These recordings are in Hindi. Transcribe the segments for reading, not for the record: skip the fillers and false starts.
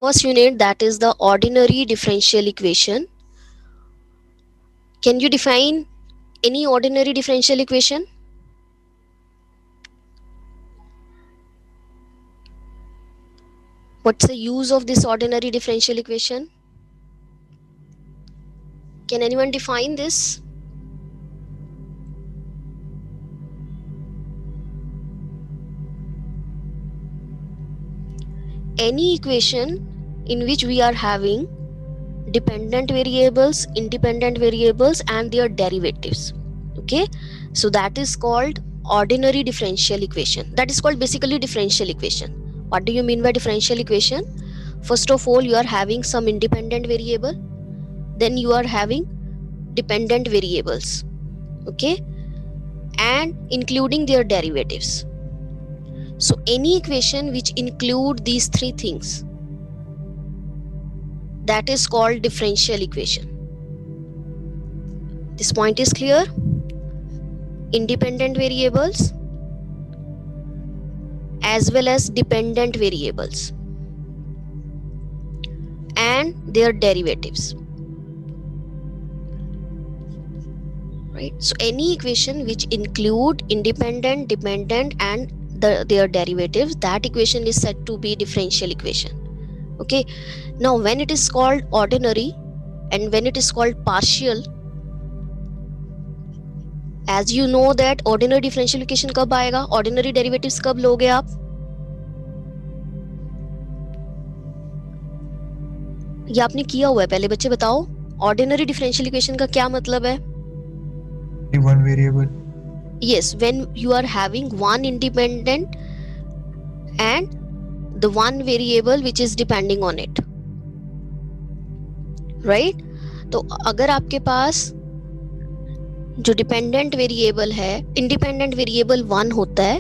first unit, that is the ordinary differential equation. Can you define any ordinary differential equation? What's the use of this ordinary differential equation? Can anyone define this? Any equation in which we are having dependent variables, independent variables, and their derivatives. Okay, so that is called ordinary differential equation. That is called basically differential equation. What do you mean by differential equation? First of all, you are having some independent variable, then you are having dependent variables, okay, and including their derivatives. So any equation which include these three things, that is called differential equation. This point is clear? Independent variables as well as dependent variables and their derivatives, right? So any equation which include independent, dependent, and their derivatives, that equation is said to be differential equation. Okay, now when it is called ordinary and when it is called partial, as you know that ordinary differential equation कब आएगा, ordinary derivatives कब लोगे आप? ये आपने किया हुआ है पहले, बच्चे बताओ ordinary differential equation का क्या मतलब है? One variable. Yes, when you are having one independent and the one variable which is depending on it, right? तो अगर आपके पास जो डिपेंडेंट वेरिएबल है, इंडिपेंडेंट वेरिएबल 1 होता है,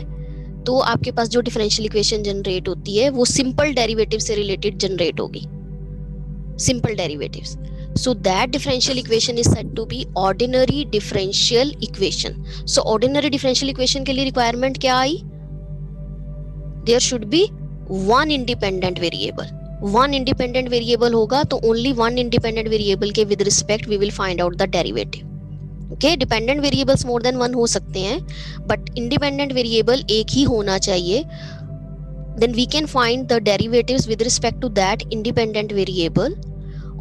तो आपके पास जो डिफरेंशियल इक्वेशन जनरेट होती है वो सिंपल डेरिवेटिव से रिलेटेड जनरेट होगी, simple derivatives. So that differential equation is said to be ordinary differential equation. So ordinary differential equation के लिए requirement क्या आई? There should be one independent variable. One independent variable होगा तो only one independent variable के with respect we will find out the derivative. Okay, dependent variables more than one हो सकते हैं, but independent variable एक ही होना चाहिए. Then we can find the derivatives with respect to that independent variable.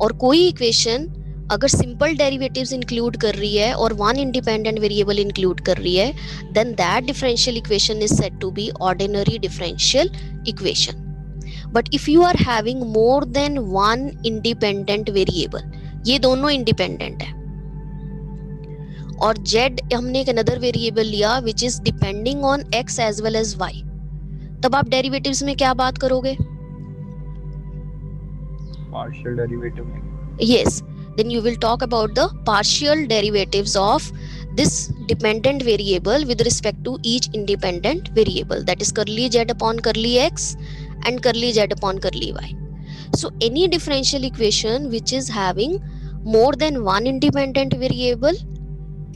और कोई इक्वेशन अगर सिंपल डेरिवेटिव्स इंक्लूड कर रही है और वन इंडिपेंडेंट वेरिएबल इंक्लूड कर रही है, then that differential equation is said to be ordinary differential equation. But if you are having more than one independent variable, ये दोनों इंडिपेंडेंट है, और z हमने एक अनदर वेरिएबल लिया which is depending on x as well as y, तब आप डेरिवेटिव्स में क्या बात करोगे? Partial derivative. Yes, then you will talk about the partial derivatives of this dependent variable with respect to each independent variable, that is curly z upon curly x and curly z upon curly y. So any differential equation which is having more than one independent variable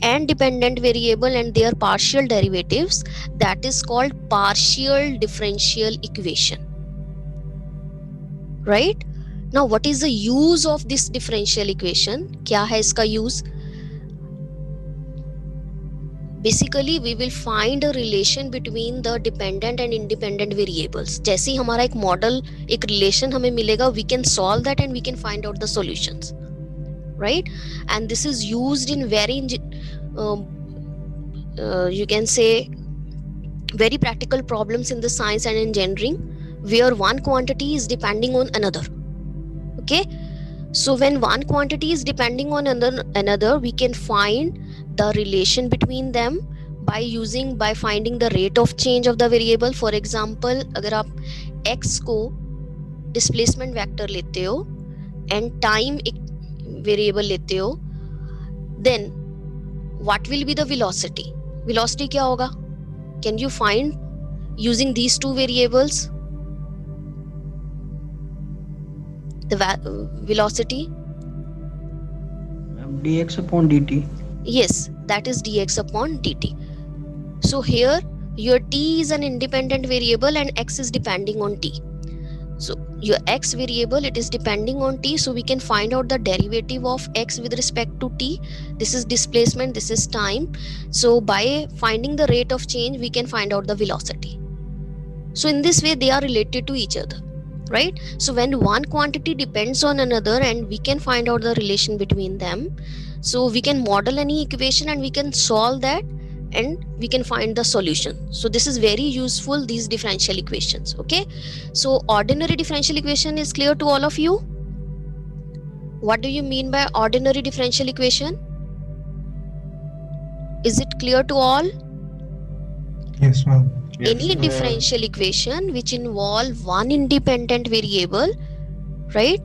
and dependent variable and their partial derivatives, that is called partial differential equation, right? Now what is the use of this differential equation? क्या है इसका use? Basically we will find a relation between the dependent and independent variables. जैसे ही हमारा एक मॉडल, एक रिलेशन हमें मिलेगा, we can solve that and we can find out the solutions, right? And this is used in very you can say very practical problems in the science and engineering where one quantity is depending on another. Okay, so when one quantity is depending on another, we can find the relation between them by finding the rate of change of the variable. For example, अगर आप x को displacement vector लेते हो and time एक variable लेते हो, then what will be the velocity? Velocity क्या होगा? Can you find using these two variables the velocity? dx upon dt. Yes, that is dx upon dt. So here your t is an independent variable and x is depending on t. So your x variable, it is depending on t, so we can find out the derivative of x with respect to t. This is displacement, this is time. So by finding the rate of change, we can find out the velocity. So in this way they are related to each other, right? So when one quantity depends on another and we can find out the relation between them, so we can model any equation and we can solve that and we can find the solution. So this is very useful, these differential equations. Okay, so ordinary differential equation is clear to all of you? What do you mean by ordinary differential equation? Is it clear to all? Yes, ma'am. Any differential equation which involve one independent variable, right,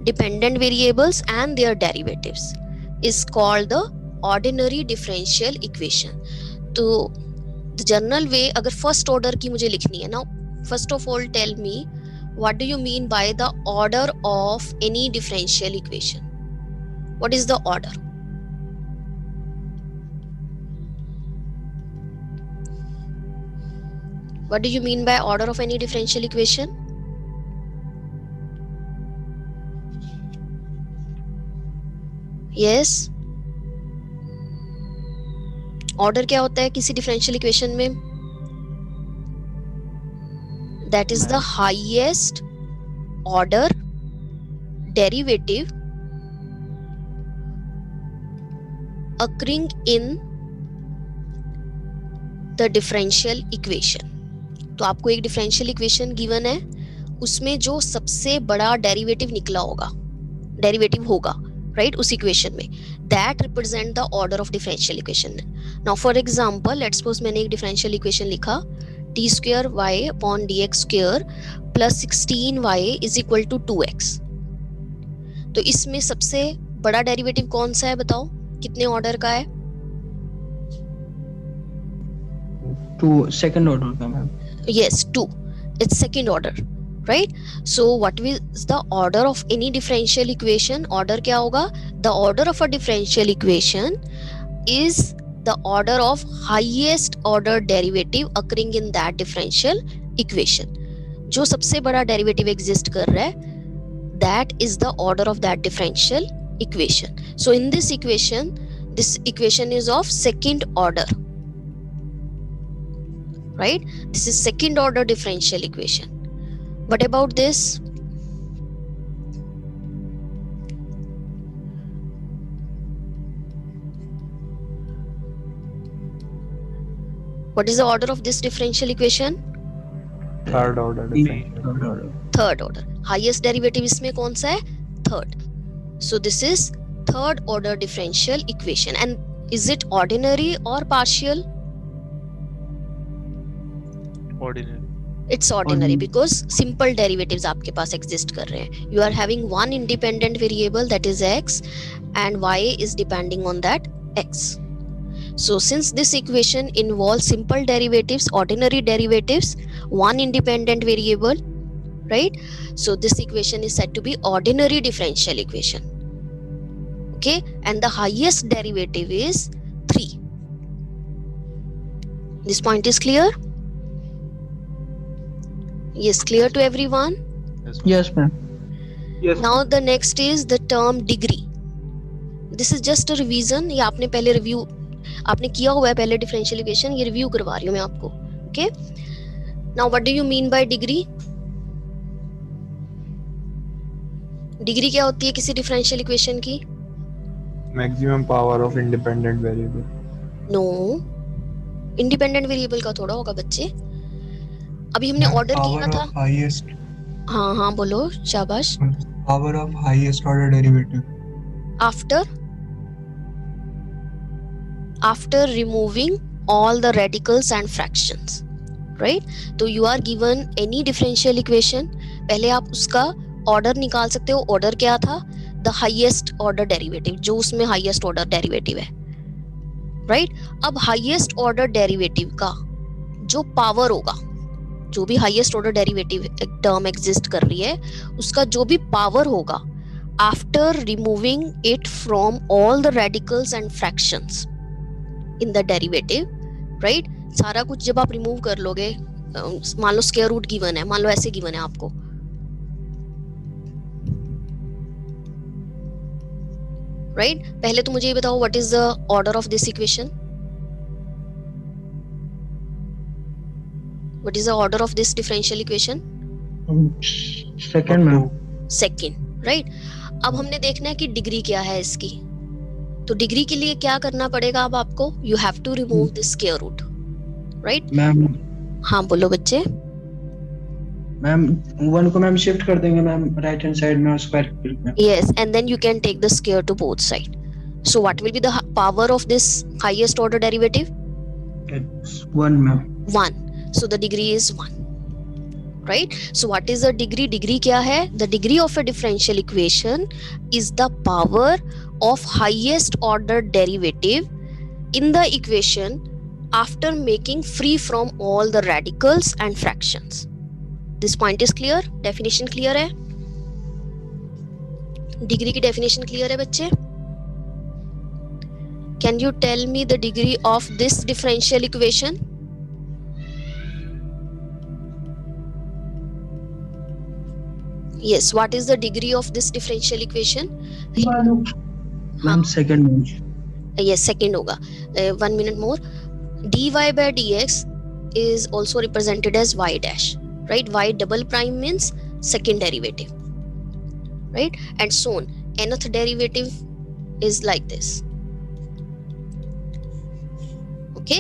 dependent variables and their derivatives, is called the ordinary differential equation. तो the general way, अगर first order की मुझे लिखनी है, now first of all tell me what do you mean by the order of any differential equation? What is the order? What do you mean by order of any differential equation? Yes. Order क्या होता है किसी differential equation में? That is the highest order derivative occurring in the differential equation. तो आपको एक differential equation given है, उसमें जो सबसे बड़ा derivative निकला होगा, derivative होगा, right, उस equation में, that represent the order of differential equation. Now for example, let's suppose मैंने एक differential equation लिखा, t square y upon dx square plus 16y is equal to 2x. तो इसमें सबसे बड़ा derivative कौन सा है बताओ, कितने order का है? 2 second order का ma'am. Yes, 2. It's second order, right? So what is the order of any differential equation? Order क्या होगा? The order of a differential equation is the order of highest order derivative occurring in that differential equation. जो सबसे बड़ा derivative exist कर रहा है, that is the order of that differential equation. So in this equation is of second order. Right? This is second order differential equation. What about this? What is the order of this differential equation? Third order differential. Third order. Highest derivative इसमें कौन सा है? Third. So this is third order differential equation. And is it ordinary or partial? Ordinary. It's ordinary because simple derivatives आपके पास exist कर रहे हैं. You are having one independent variable, that is x, and y is depending on that x. So since this equation involves simple derivatives, ordinary derivatives, one independent variable, right? So this equation is said to be ordinary differential equation. Okay, and the highest derivative is 3. This point is clear? Yes, clear to everyone? Yes ma'am. Yes. Now the next is the term degree. This is just a revision. ये आपने पहले review, आपने किया हुआ है पहले differential equation, ये review करवा रही हूँ मैं आपको. Okay? Now what do you mean by degree? Degree क्या होती है किसी differential equation की? Maximum power of independent variable. No. Independent variable का थोड़ा होगा बच्चे. अभी हमने ऑर्डर किया था. Highest. हाँ बोलो, शाबाश. Power of highest order derivative. After removing all the radicals and fractions, right? तो you are given any differential equation, पहले आप उसका ऑर्डर निकाल सकते हो. ऑर्डर क्या था? The highest order derivative, जो उसमें highest order derivative है, right? अब highest order derivative का जो पावर होगा, जो भी highest order derivative term exist कर रही है, उसका जो भी पावर होगा, after removing it from all the radicals and fractions in the derivative, right? सारा कुछ जब आप रिमूव कर लोगे, मान लो स्क्वायर रूट गिवन है, मान लो ऐसे गिवन है आपको, राइट? पहले तो मुझे ये बताओ what is the order of this equation? What is the order of this differential equation? Second, ma'am. Second, right? अब हमने देखना है कि डिग्री क्या है इसकी। तो डिग्री के लिए क्या करना पड़ेगा अब आपको? You have to remove this square root, right? Ma'am, हाँ बोलो बच्चे। मैम 1 को मैम शिफ्ट कर देंगे मैम राइट हैंड साइड में और स्क्वायर ब्रैकेट में। Yes, and then you can take the square to both side. So what will be the power of this highest order derivative? It's 1 ma'am. 1. So the degree is 1. Right? So what is the degree? Degree क्या है? The degree of a differential equation is the power of highest order derivative in the equation after making free from all the radicals and fractions. This point is clear? Definition clear है? डिग्री की डेफिनेशन क्लियर है बच्चे? Can you tell me the degree of this differential equation? Yes, what is the degree of this differential equation? Ma'am second. Yes, second होगा। 1 minute more. dy by dx is also represented as y dash, right? Y double prime means second derivative, right? And so on. Nth derivative is like this. Okay,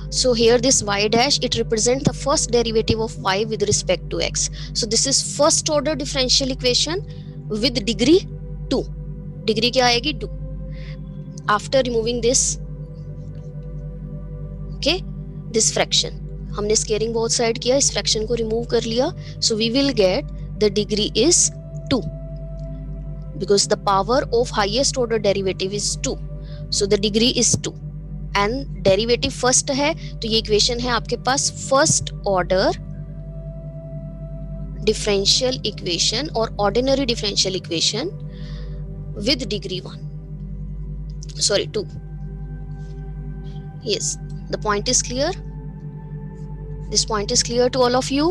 so here this y dash, it represents the first derivative of y with respect to x. So this is first order differential equation with degree 2. Degree क्या आएगी? 2. After removing this, okay, this fraction, हमने स्केयरिंग बोथ साइड किया, इस फ्रैक्शन को रिमूव कर लिया, so we will get the degree is 2 because the power of highest order derivative is 2, so the degree is 2 and derivative first है, तो ये इक्वेशन है आपके पास फर्स्ट ऑर्डर डिफरेंशियल इक्वेशन और ordinary differential equation with degree 2. Yes, the point is clear. This point is clear to all of you,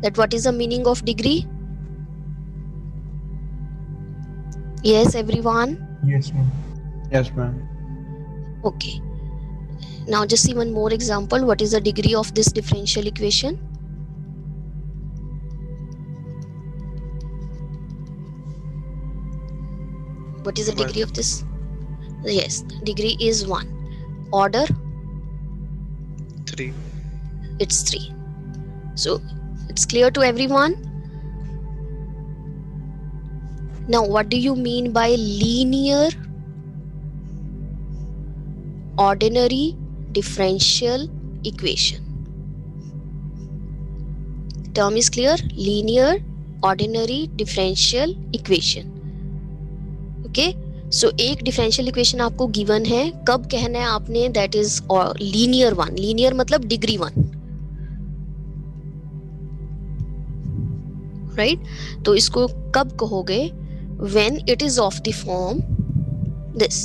that what is the meaning of degree? Yes, everyone? Yes, ma'am. Yes, ma'am. Okay, now just see one more example. What is the degree of this differential equation? What is the degree of this? Yes, degree is 1. Order? 3. It's 3. So it's clear to everyone? Now what do you mean by linear ordinary differential equation? Term is clear? Linear ordinary differential equation. Okay, so एक डिफरेंशियल इक्वेशन आपको गिवन है, कब कहना है आपने? That is linear 1. लीनियर मतलब डिग्री 1, राइट? तो इसको कब कहोगे? When it is of the form this.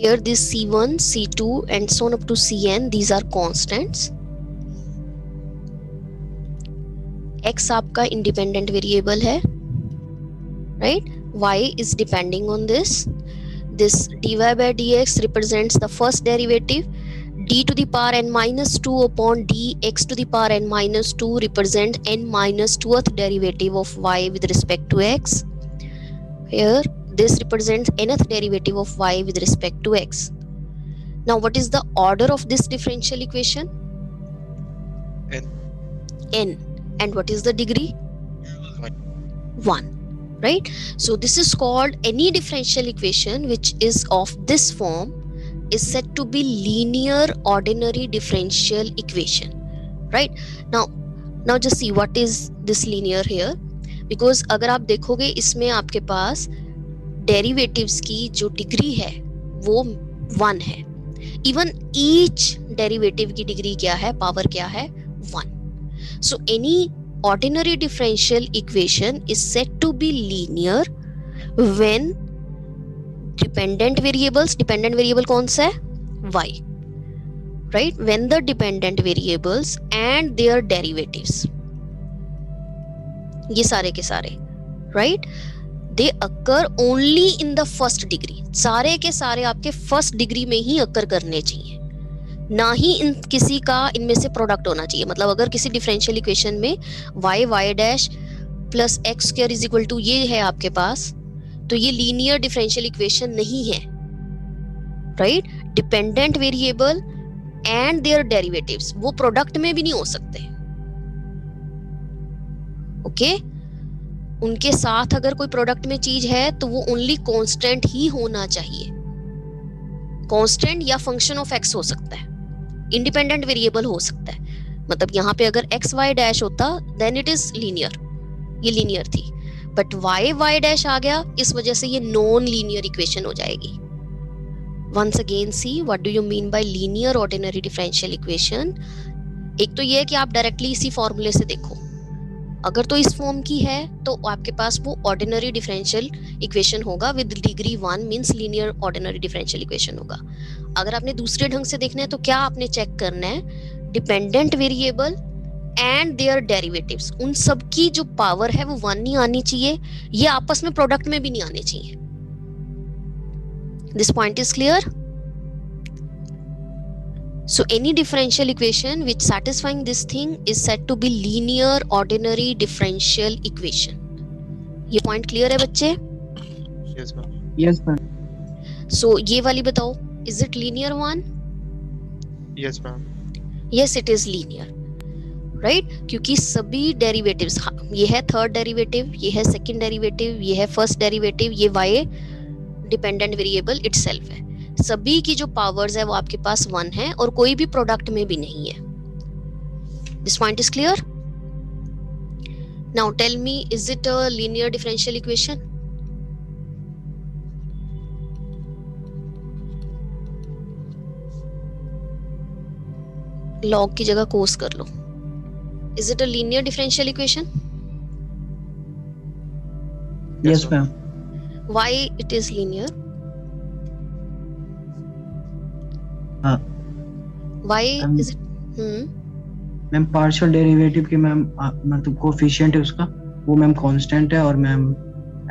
Here this C1, C2 and so on up to Cn, these are constants. X आपका independent variable है, right? Y is depending on this. This dy by dx represents the first derivative. D to the power n minus 2 upon dx to the power n minus 2 represent n minus 2th derivative of y with respect to x. Here this represents nth derivative of y with respect to x. Now what is the order of this differential equation? N. And what is the degree? 1. Right? So this is called, any differential equation which is of this form is said to be linear ordinary differential equation. Right? Now just see what is this linear here, because अगर आप देखोगे इसमें आपके पास डेरिवेटिव्स की जो डिग्री है वो 1 है. इवन ईच डेरिवेटिव की डिग्री क्या है? पावर क्या है? 1. So any ordinary differential equation is said to be linear when dependent variable कौन सा है? y, right? When the dependent variables and their derivatives, ये सारे के सारे, right? They occur only in the first degree. सारे के सारे आपके फर्स्ट डिग्री में ही अकर करने चाहिए, ना ही इन किसी का इनमें से प्रोडक्ट होना चाहिए. मतलब अगर किसी डिफरेंशियल इक्वेशन में y dash plus x square is equal to ये है आपके पास, तो ये लीनियर डिफरेंशियल इक्वेशन नहीं है, right? Dependent variable and their derivatives वो प्रोडक्ट में भी नहीं हो सकते. ओके उनके साथ अगर कोई प्रोडक्ट में चीज है तो वो ओनली कांस्टेंट ही होना चाहिए. कांस्टेंट या फंक्शन ऑफ एक्स हो सकता है, इंडिपेंडेंट वेरिएबल हो सकता है. मतलब यहाँ पे अगर एक्स वाई डैश होता देन इट इज लीनियर, ये लीनियर थी. बट वाई डैश आ गया, इस वजह से ये नॉन लीनियर इक्वेशन हो जाएगी. Once again see what do you mean by linear ordinary differential equation. एक तो ये है कि आप डायरेक्टली इसी फॉर्मूले से देखो, अगर तो इस फॉर्म की है तो आपके पास वो ऑर्डिनरी डिफरेंशियल इक्वेशन होगा with degree 1 means linear ordinary differential equation होगा. अगर आपने दूसरे ढंग से देखना है तो क्या आपने चेक करना है, dependent variable and their derivatives, उन सब की जो पावर है वो 1 नहीं आनी चाहिए, ये आपस में प्रोडक्ट में भी नहीं आने चाहिए. This point is clear. So any differential equation which satisfying this thing is said to be linear ordinary differential equation. ये point clear है बच्चे? Yes ma'am. Yes ma'am. So ये वाली बताओ, is it linear one? Yes ma'am. Yes it is linear, right? क्योंकि सभी derivatives, ये है third derivative, ये है second derivative, ये है first derivative, ये y dependent variable itself है. सभी की जो पावर्स है वो आपके पास 1 है और कोई भी प्रोडक्ट में भी नहीं है. This point is clear. Now tell me, is it a linear differential equation? Log की जगह कोस कर लो. Is it a linear differential equation? Yes ma'am. Why it is linear? हाँ Why Um, is it? Ma'am partial derivative की मैम मतलब कोफिशिएंट है उसका, वो मैम कांस्टेंट है और मैम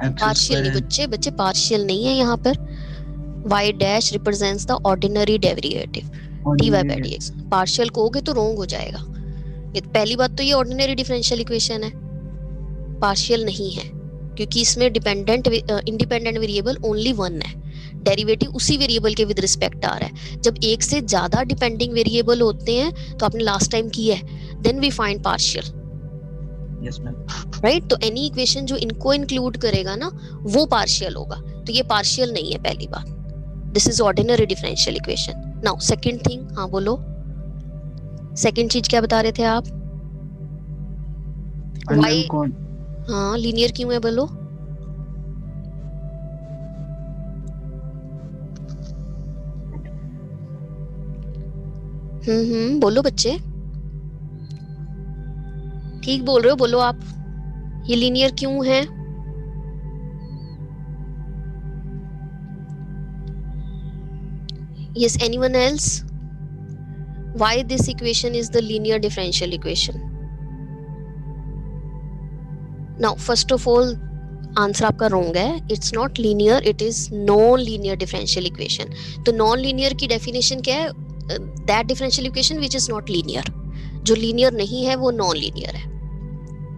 पार्शियल नहीं बच्चे पार्शियल नहीं है यहाँ पर. y dash represents the ordinary derivative dy by dx. Partial कहोगे तो रॉन्ग हो जाएगा. ये पहली बात तो ये ऑर्डिनरी डिफरेंशियल इक्वेशन है, पार्शियल नहीं है, क्योंकि इसमें डिपेंडेंट इंडिपेंडेंट वेरिएबल ओनली 1 है, डेरिवेटिव उसी वेरिएबल के विद रिस्पेक्ट आ रहा है. जब एक से ज्यादा डिपेंडिंग वेरिएबल होते हैं तो आपने लास्ट टाइम किया है, then we find partial. Yes ma'am. Right? तो एनी इक्वेशन जो इनको इंक्लूड करेगा ना वो पार्शियल होगा. तो ये पार्शियल नहीं है पहली बात. This is ordinary differential equation. Now second thing, हाँ बोलो, सेकंड चीज क्या बता रहे थे आप? वाई, हाँ लीनियर क्यों है बोलो? बोलो बच्चे, ठीक बोल रहे हो, बोलो आप. ये लीनियर क्यों है? Yes, anyone else? Why this equation is the linear differential equation? Now, first of all, answer आपका रॉन्ग है. It's not linear, it is non linear differential equation. तो नॉन लीनियर की डेफिनेशन क्या है? That differential equation which is not linear. जो लीनियर नहीं है वो नॉन लीनियर है.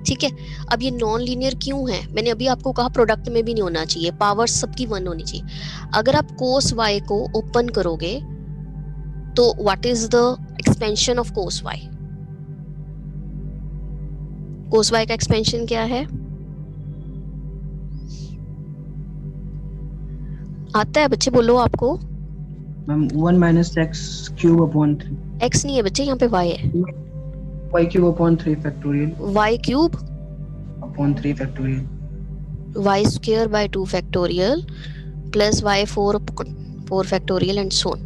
ठीक है. अब ये नॉन लीनियर क्यों है? मैंने अभी आपको कहा प्रोडक्ट में भी नहीं होना चाहिए, पावर्स सबकी 1 होनी चाहिए. अगर आप कोस y को ओपन करोगे तो what is the expansion of cos y? Cos y का एक्सपेंशन क्या है? आता है बच्चे, बोलो आपको. Ma'am 1 minus x cube upon 3. x नहीं है बच्चे, यहाँ पे y है. y cube upon 3 factorial. y cube upon 3 factorial. y square by 2 factorial plus y 4 factorial and so on.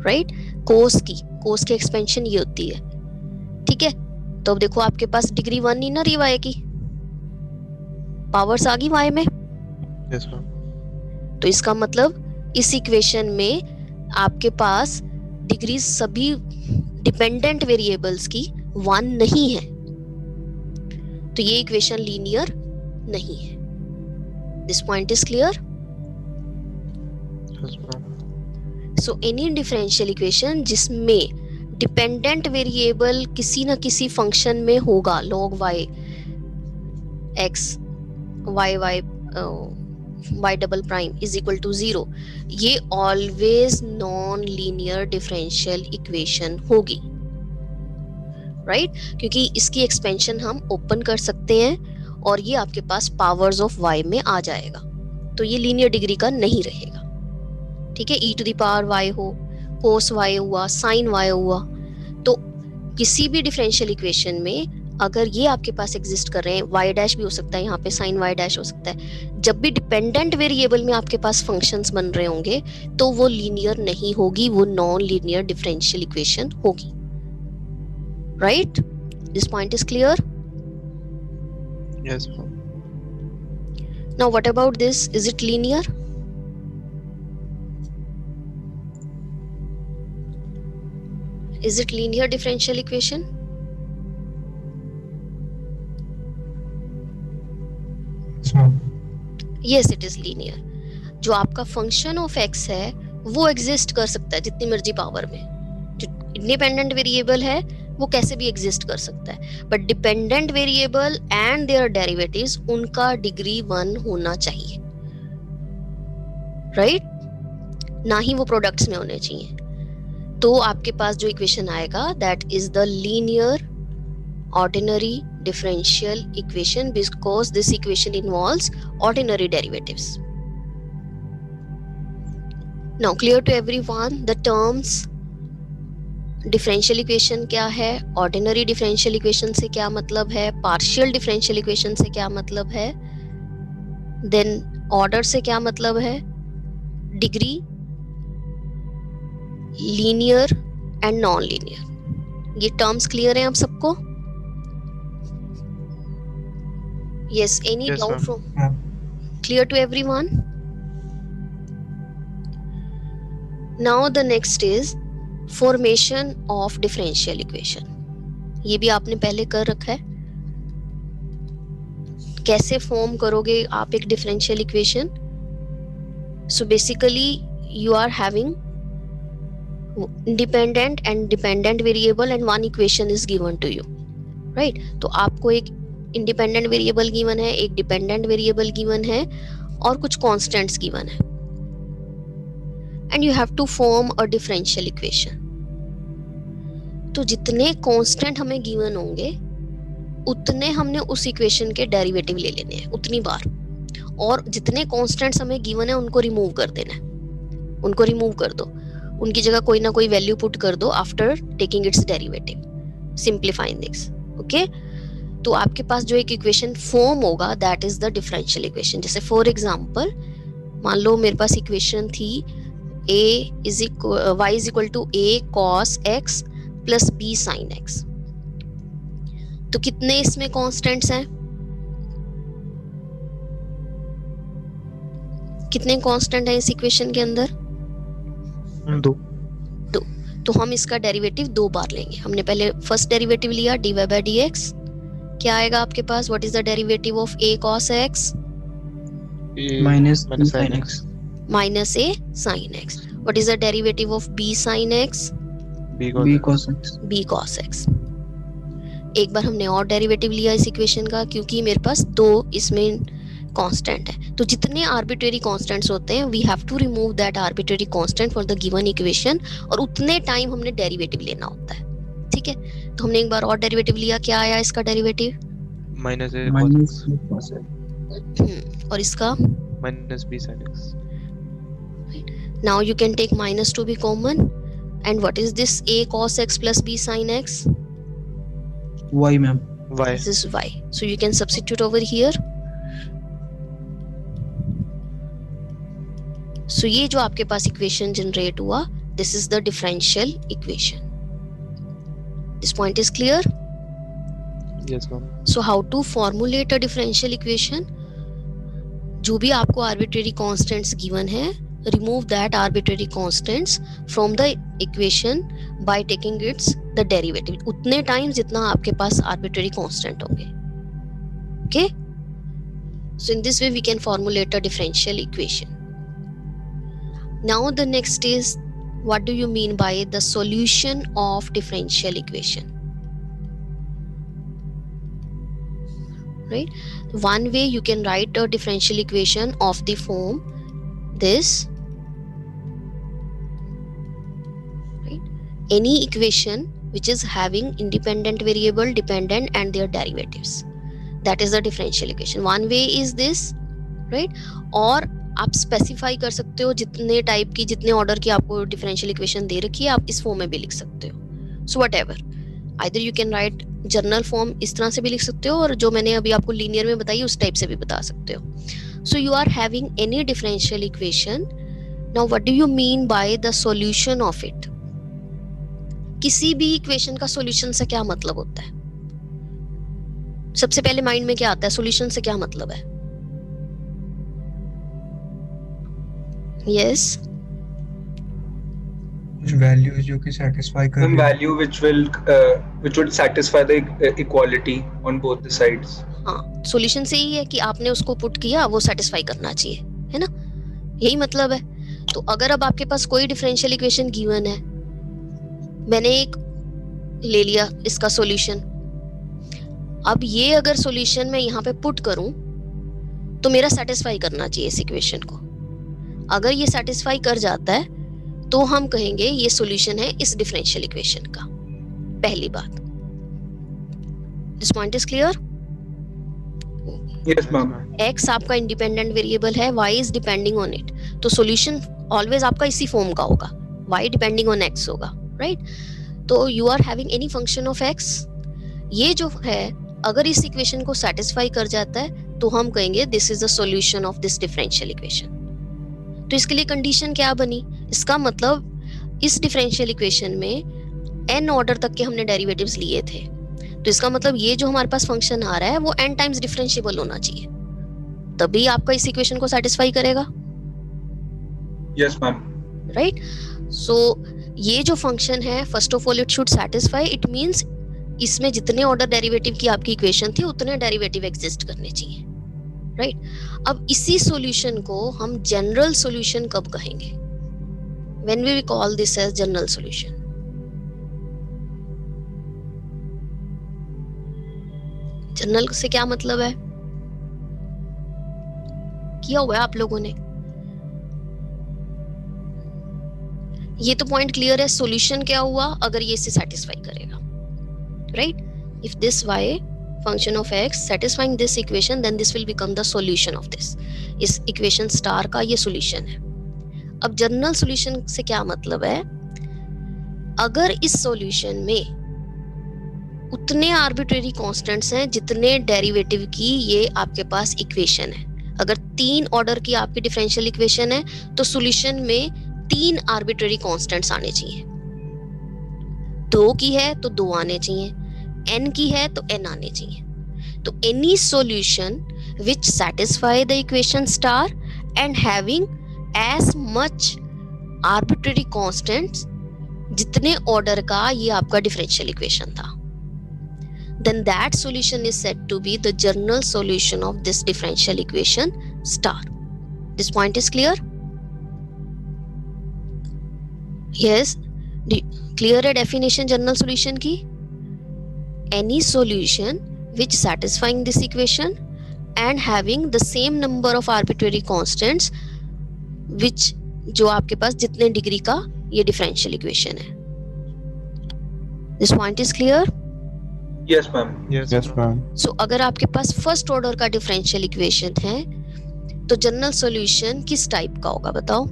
Right? Cos की एक्सपेंशन ये होती है. ठीक है. तो अब देखो आपके पास डिग्री 1 नहीं ना रही y की, पावर्स आ गई y में। Yes ma'am. तो इसका मतलब इस इक्वेशन में आपके पास डिग्री सभी डिपेंडेंट वेरिएबल्स की 1 नहीं है, तो ये इक्वेशन लीनियर नहीं है। This point is clear? Yes ma'am. So any differential equation जिसमें डिपेंडेंट वेरिएबल किसी ना किसी फंक्शन में होगा, log y x y double prime is equal to 0, ये always non linear differential equation होगी, राइट? क्योंकि इसकी एक्सपेंशन हम ओपन कर सकते हैं और ये आपके पास पावर्स ऑफ y में आ जाएगा, तो ये लीनियर डिग्री का नहीं रहेगा, ठीक है? e to the power y हो, cos y हुआ, sin y हुआ, तो किसी भी डिफरेंशियल इक्वेशन में अगर ये आपके पास एग्जिस्ट कर रहे हैं, y डैश भी हो सकता है यहाँ पे, sin y डैश हो सकता है, जब भी डिपेंडेंट वेरिएबल में आपके पास फंक्शंस बन रहे होंगे तो वो लीनियर नहीं होगी, वो नॉन लीनियर डिफरेंशियल इक्वेशन होगी, right? This point is clear? Yes ma'am. Now what about this, is it linear? Is it linear differential equation? Yes ma'am. Yes, it is linear. जो आपका फंक्शन ऑफ x है वो एग्जिस्ट कर सकता है जितनी मर्जी पावर में, जो इंडिपेंडेंट वेरिएबल है वो कैसे भी एग्जिस्ट कर सकता है, but dependent variable and their derivatives उनका डिग्री 1 होना चाहिए, राइट? ना ही वो प्रोडक्ट्स में होने चाहिए। तो आपके पास जो इक्वेशन आएगा that is the linear ordinary differential equation, because this equation involves ordinary derivatives. Now clear to everyone the terms? Differential equation क्या है, ऑर्डिनरी डिफरेंशियल इक्वेशन से क्या मतलब है, पार्शियल डिफरेंशियल इक्वेशन से क्या मतलब है, देन ऑर्डर से क्या मतलब है, degree, linear and non linear, ये टर्म्स क्लियर हैं आप सबको? Yes, any Yes, doubt ma'am. From clear to everyone? Now the next is formation of differential equation. ये भी आपने पहले कर रखा है, कैसे फॉर्म करोगे आप एक differential equation? So basically you are having independent and dependent variable and one equation is given to you, right? तो आपको एक independent variable given है, एक dependent variable given है और कुछ constants given है, and you have to form a differential equation. तो जितने constant हमें given होंगे उतने हमने उस equation के derivative ले लेने हैं उतनी बार, और जितने constants हमें given है उनको remove कर देना है, उनको remove कर दो, उनकी जगह कोई ना कोई वैल्यू पुट कर दो after taking its derivative, simplifying this, okay? तो आपके पास जो एक इक्वेशन फॉर्म होगा that is the differential equation. जैसे फॉर एग्जांपल मान लो मेरे पास इक्वेशन थी y is equal to a cos x plus b sin x, तो कितने इसमें कॉन्स्टेंट्स हैं, कितने कांस्टेंट है इस इक्वेशन के अंदर? दो। तो हम इसका डेरिवेटिव दो बार लेंगे। हमने पहले फर्स्ट डेरिवेटिव लिया dy by dx, क्या आएगा आपके पास? What is the derivative of a cos x minus sin x minus a sin x? What is the derivative of b sin x? b b cos cos x b cos x। एक बार हमने और डेरिवेटिव लिया इस इक्वेशन का, क्योंकि मेरे पास दो इसमें कांस्टेंट है, तो जितने आर्बिट्रेरी कांस्टेंट्स होते हैं we have to remove that arbitrary constant for the given equation, और उतने टाइम हमने डेरिवेटिव लेना होता है, ठीक है? तो हमने एक बार और डेरिवेटिव लिया, क्या आया इसका derivative? Minus a minus b cos x और इसका minus b sin x। now you can take minus to be common, and what is this a cos x plus b sin x? y ma'am y This is y, so you can substitute over here। so ये जो आपके पास इक्वेशन जनरेट हुआ, this is the differential equation. This point is clear? Yes, ma'am. So how to formulate a differential equation? जो भी आपको arbitrary constants given है, remove that arbitrary constants from the equation by taking its the derivative. उतने times जितना आपके पास arbitrary constant होंगे. Okay? So in this way we can formulate a differential equation. Now the next is, what do you mean by the solution of differential equation? Right? One way you can write a differential equation of the form this. Right? Any equation which is having independent variable, dependent and their derivatives. That is the differential equation. One way is this, right? और आप स्पेसिफाई कर सकते हो जितने टाइप की, जितने ऑर्डर की आपको डिफरेंशियल इक्वेशन दे रखी है, आप इस फॉर्म में भी लिख सकते हो. So what ever, either you can write general form, इस तरह से भी लिख सकते हो, और जो मैंने अभी आपको लीनियर में बताई उस टाइप से भी बता सकते हो. So you are having any differential equation. Now what do you mean by the solution of it? किसी भी इक्वेशन का सॉल्यूशन से क्या मतलब होता है? सबसे पहले माइंड में क्या आता है? सॉल्यूशन से क्या मतलब है? Yes. कुछ वैल्यूज जो कि सेटिस्फाई कर Some value which would satisfy the equality on both the sides. हाँ, सॉल्यूशन से ही है कि आपने उसको पुट किया, वो सेटिस्फाई करना चाहिए, है ना? यही मतलब है. तो अगर अब आपके पास कोई डिफरेंशियल इक्वेशन गिवन है, मैंने एक ले लिया इसका सॉल्यूशन. अब ये अगर सॉल्यूशन मैं यहाँ पे पुट करूं तो मेरा सेटिस्फाई करना चाहिए इस इक्वेशन को. अगर ये सेटिस्फाई कर जाता है तो हम कहेंगे ये सॉल्यूशन है इस डिफरेंशियल इक्वेशन का. पहली बात. This point is clear? Yes, ma'am. x आपका इंडिपेंडेंट वेरिएबल है, y is depending on it. तो सॉल्यूशन ऑलवेज आपका इसी फॉर्म का होगा, y डिपेंडिंग ऑन x होगा, राइट? तो you are having any function of x. ये जो है अगर इस इक्वेशन को सेटिस्फाई कर जाता है तो हम कहेंगे this is the solution of this differential equation. तो इसके लिए कंडीशन क्या बनी? इसका मतलब इस डिफरेंशियल इक्वेशन में n ऑर्डर तक के हमने डेरिवेटिव्स लिए थे, तो इसका मतलब ये जो हमारे पास फंक्शन आ रहा है वो n टाइम्स डिफरेंशिएबल होना चाहिए, तभी आपका इस इक्वेशन को सेटिस्फाई करेगा. Yes, ma'am. राइट? सो ये जो फंक्शन है, first of all it should satisfy. It means इसमें जितने ऑर्डर डेरिवेटिव की आपकी इक्वेशन थी उतने डेरिवेटिव एग्जिस्ट करने चाहिए, राइट? अब इसी सॉल्यूशन को हम जनरल सॉल्यूशन कब कहेंगे? When we will call this as general solution. General से क्या मतलब है? किया हुआ है आप लोगों ने. ये तो पॉइंट क्लियर है. सॉल्यूशन क्या हुआ अगर ये इसे सेटिस्फाई करेगा, right? If this y function of x satisfying this equation, then this will become the solution of this. इस इक्वेशन स्टार का ये सॉल्यूशन है. अब जनरल सॉल्यूशन से क्या मतलब है? अगर इस सॉल्यूशन में उतने आर्बिट्रेरी कांस्टेंट्स हैं जितने डेरिवेटिव की ये आपके पास इक्वेशन है. अगर 3 ऑर्डर की आपकी डिफरेंशियल इक्वेशन है तो सॉल्यूशन में 3 आर्बिट्रेरी कांस्टेंट्स आने चाहिए. 2 की है तो 2 आने चाहिए, n की है तो n आने चाहिए. तो any solution which satisfy the equation star and having as much arbitrary constants जितने ऑर्डर का ये आपका डिफरेंशियल इक्वेशन था, then that solution is said to be the general solution of this differential equation star. This point is clear? Yes. Clear है definition general solution की? Any solution which satisfying this equation and having the same number of arbitrary constants which जो आपके पास जितने डिग्री का ये डिफरेंशियल इक्वेशन है. This point is clear? Yes, ma'am. Yes, ma'am. So अगर आपके पास फर्स्ट ऑर्डर का डिफरेंशियल इक्वेशन है तो जनरल सॉल्यूशन किस टाइप का होगा बताओ?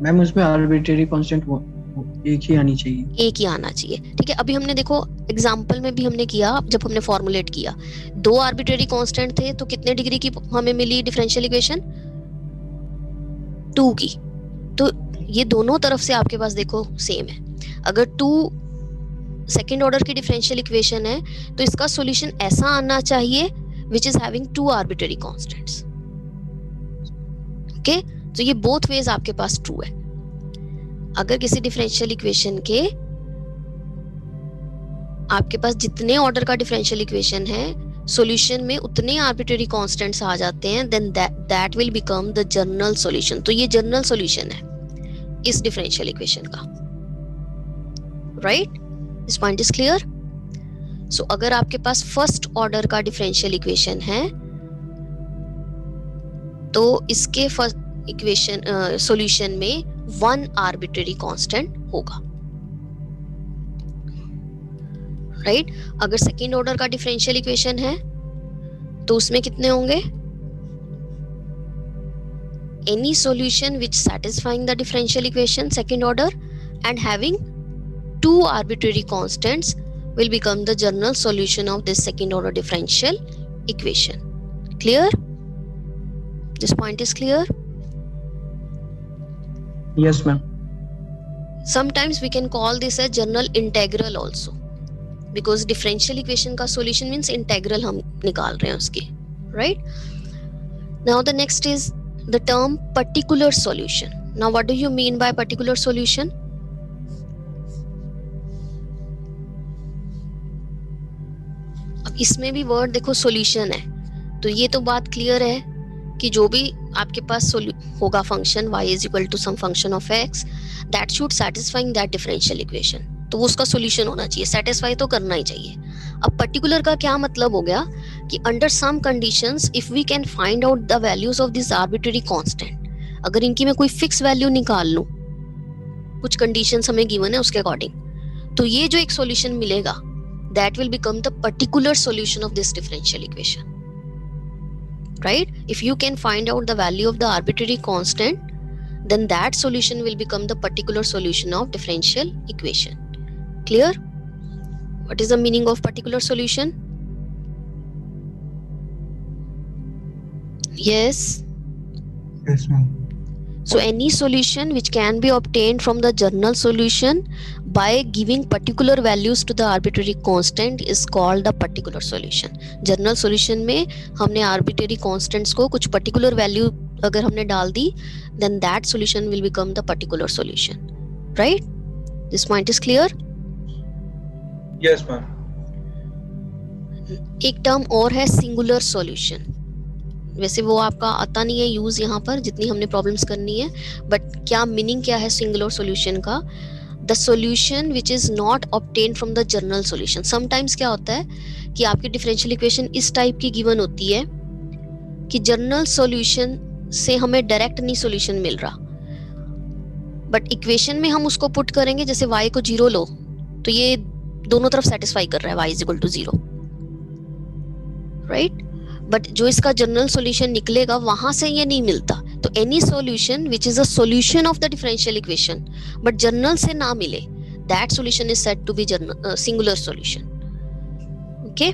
मैम उसमें आर्बिट्रेरी कांस्टेंट एक ही आनी चाहिए. एक ही आना चाहिए. ठीक है. अभी हमने देखो एग्जांपल में भी हमने किया, जब हमने फॉर्मुलेट किया 2 आर्बिट्रेरी कांस्टेंट थे तो कितने डिग्री की हमें मिली डिफरेंशियल इक्वेशन? 2 की. तो ये दोनों तरफ से आपके पास देखो सेम है. अगर 2 सेकेंड ऑर्डर की डिफरेंशियल इक्वेशन है तो इसका सॉल्यूशन ऐसा आना चाहिए which is having two arbitrary constants. Okay, तो ये बोथ वेज आपके पास ट्रू है। अगर किसी डिफरेंशियल इक्वेशन के आपके पास जितने ऑर्डर का डिफरेंशियल इक्वेशन है सॉल्यूशन में उतने आर्बिट्ररी कांस्टेंट्स आ जाते हैं, then that will become the general solution. तो ये जनरल सॉल्यूशन है इस डिफरेंशियल इक्वेशन का, right? This point is clear? So अगर आपके पास फर्स्ट ऑर्डर का डिफरेंशियल इक्वेशन है तो इसके फर्स्ट इक्वेशन सॉल्यूशन में वन आर्बिट्ररी कांस्टेंट होगा, राइट? अगर सेकेंड ऑर्डर का डिफरेंशियल इक्वेशन है तो उसमें कितने होंगे? Any solution which satisfying the differential equation second order and having two arbitrary constants will become the general solution of this second order differential equation. Clear? This point is clear? Yes, ma'am. Sometimes we can call this a general integral also, because differential equation का solution means integral हम निकाल रहे हैं उसकी, right? Now the next is the term particular solution. Now what do you mean by particular solution? अब इसमें भी वर्ड देखो solution है, तो ये तो बात क्लियर है कि जो भी आपके पास होगा function y is equal to some function of x that should satisfying that differential equation, तो वो उसका सॉल्यूशन होना चाहिए, सेटिस्फाई तो करना ही चाहिए। अब पर्टिकुलर का क्या मतलब हो गया कि under some conditions if we can find out the values of this arbitrary constant, अगर इनकी मैं कोई फिक्स वैल्यू निकाल लूं, कुछ कंडीशंस हमें गिवन है उसके अकॉर्डिंग, तो ये जो एक सॉल्यूशन मिलेगा that will become the particular solution of this differential equation, right? If you can find out the value of the arbitrary constant then that solution will become the particular solution of differential equation. Clear? What is the meaning of particular solution? Yes. Yes, ma'am. So any solution which can be obtained from the general solution by giving particular values to the arbitrary constant is called the particular solution. General solution में हमने arbitrary constants को कुछ particular value अगर हमने डाल दी, then that solution will become the particular solution, right? This point is clear? Yes, ma'am. एक टर्म और है सिंगुलर सॉल्यूशन, वैसे वो आपका आता नहीं है यूज यहाँ पर जितनी हमने प्रॉब्लम्स करनी है, बट क्या मीनिंग क्या है सिंगुलर सॉल्यूशन का? The solution which is not obtain from the general solution. Sometimes क्या होता है कि आपकी डिफरेंशियल इक्वेशन इस टाइप की गिवन होती है कि जनरल सॉल्यूशन से हमें डायरेक्ट नहीं सॉल्यूशन मिल रहा, बट इक्वेशन में हम उसको पुट करेंगे, जैसे y को 0 लो तो ये दोनों तरफ सेटिस्फाई कर रहा है, y is equal to 0, right? But जो इसका जनरल सॉल्यूशन निकलेगा वहां से ये नहीं मिलता। तो any solution which is a solution of the differential equation but general से ना मिले, that solution is said to be singular solution. Okay,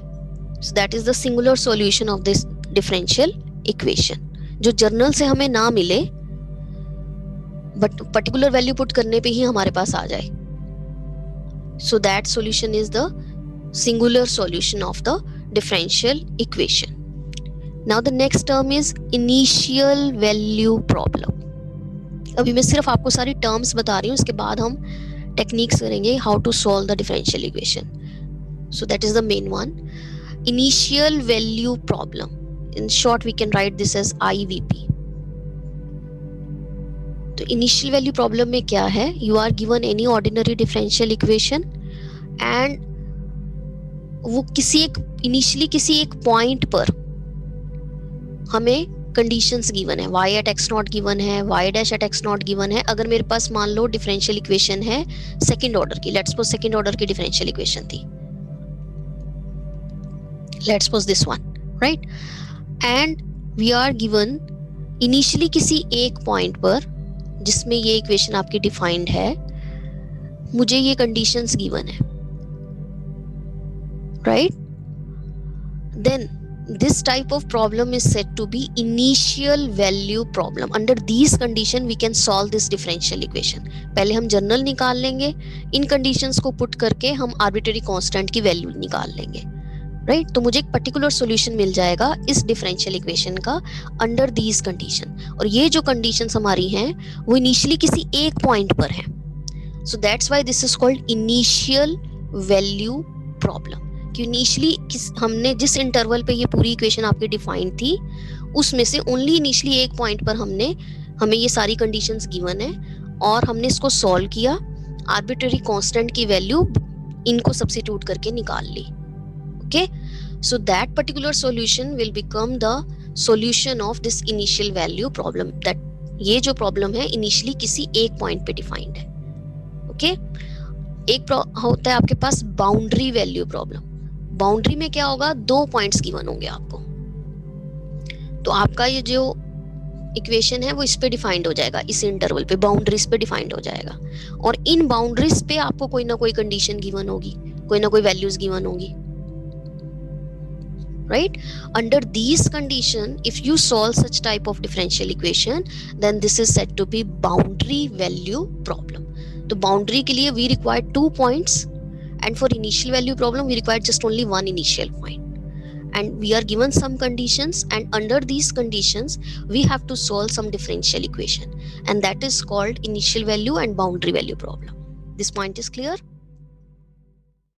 so that is the singular solution of this differential equation, जो जर्नल से हमें ना मिले बट पर्टिकुलर वैल्यू पुट करने पे ही हमारे पास आ जाए, so that solution is the singular solution of the differential equation. Now the next term is initial value problem. अभी मैं सिर्फ आपको सारी टर्म्स बता रही हूँ, इसके बाद हम टेक्निक्स करेंगे how to solve the differential equation. So that is the main one, initial value problem. In short, we can write this as IVP. तो इनिशियल वैल्यू प्रॉब्लम में क्या है? You are given any ordinary differential equation and वो किसी एक पॉइंट पर हमें कंडीशंस गिवन है, y at x naught given है, y dash at x naught given है। अगर मेरे पास मान लो डिफरेंशियल इक्वेशन है सेकेंड ऑर्डर की, लेट्स सपोज सेकेंड ऑर्डर की डिफरेंशियल इक्वेशन थी, let's suppose this one, right? And we are given initially किसी एक पॉइंट पर जिसमें ये इक्वेशन आपकी डिफाइंड है, मुझे ये कंडीशंस गिवन है, right? Then this type of problem is said to be initial value problem. Under these condition we can solve this differential equation. पहले हम जनरल निकाल लेंगे, इन conditions को put करके हम arbitrary constant की value निकाल लेंगे, right? तो मुझे एक particular solution मिल जाएगा इस differential equation का under these condition. और ये जो conditions हमारी हैं वो initially किसी एक point पर हैं. So that's why this is called initial value problem. कि इनिशियली हमने जिस इंटरवल पे ये पूरी इक्वेशन आपकी डिफाइन थी उसमें से ओनली इनिशियली एक पॉइंट पर हमें ये सारी कंडीशंस गिवन है और हमने इसको सॉल्व किया, आर्बिट्ररी कांस्टेंट की वैल्यू इनको सब्स्टिट्यूट करके निकाल ली. Okay, so that particular solution will become the solution of this initial value problem. That ये जो प्रॉब्लम है इनिशियली किसी एक पॉइंट पे डिफाइंड है. ओके, एक होता है आपके पास बाउंड्री वैल्यू प्रॉब्लम. बाउंड्री में क्या होगा, दो पॉइंट्स गिवन होंगे आपको, तो आपका ये जो इक्वेशन है वो इस पे डिफाइंड हो जाएगा, इस इंटरवल पे बाउंड्रीज पे डिफाइंड हो जाएगा और इन बाउंड्रीज पे आपको कोई ना कोई कंडीशन गिवन होगी, कोई ना कोई वैल्यूज गिवन होगी, right? Under these condition if you solve such type of differential equation then this is said to be boundary value problem. तो boundary के लिए we require 2 points and for initial value problem we require just only one initial point, and we are given some conditions and under these conditions we have to solve some differential equation and that is called initial value and boundary value problem. This point is clear?